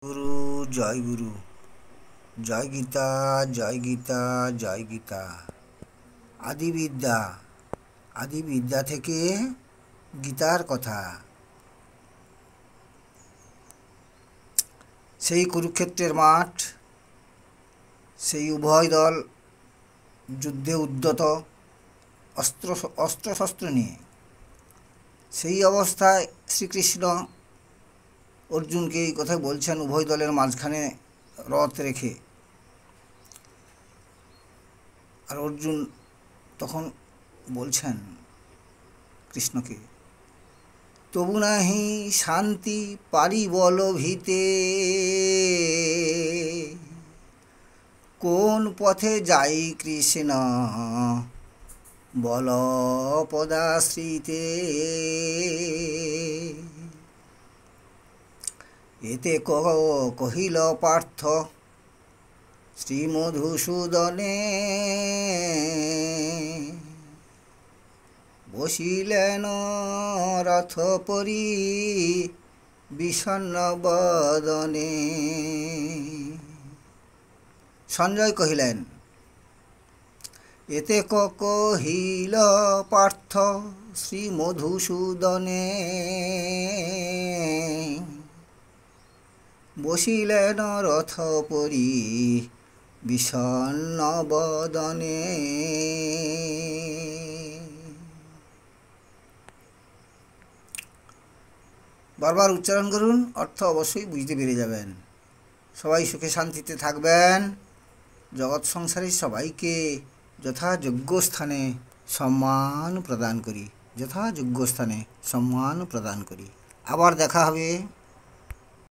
গুরু জয় গুরু, জয় গীতা, জয় গীতা, জয় গীতা। আদিবিদ্যা, আদিবিদ্যা থেকে গীতার কথা। সেই কুরুক্ষেত্রের মাঠ, সেই উভয় দল যুদ্ধে উদ্যত, অস্ত্রশস্ত্র নিয়ে। সেই অবস্থায় শ্রীকৃষ্ণ অর্জুনকে এই কথা বলছেন উভয় দলের মাঝখানে রথ রেখে। আর অর্জুন তখন বলছেন কৃষ্ণকে, তবু নাহি শান্তি পারিবল ভিতে, কোন পথে যাই কৃষ্ণ বল পদাশ্রিতে। এতে কহিল পার্থ শ্রীমধুসূদনে, বসিলেন রথপরি বিষণ্ণ বদনে। সঞ্জয় কহিলেন, এতে কহিল পার্থ শ্রীমধুসূদনে, বসিলেন রথপরি বিষণ্ণ বদনে। বারবার উচ্চারণ করুন, অর্থ অবশ্যই বুঝতে পেরে যাবেন। সবাই সুখে শান্তিতে থাকবেন। জগৎ সংসারে সবাইকে যথাযোগ্য স্থানে সম্মান প্রদান করি, যথাযোগ্য স্থানে সম্মান প্রদান করি। আবার দেখা হবে।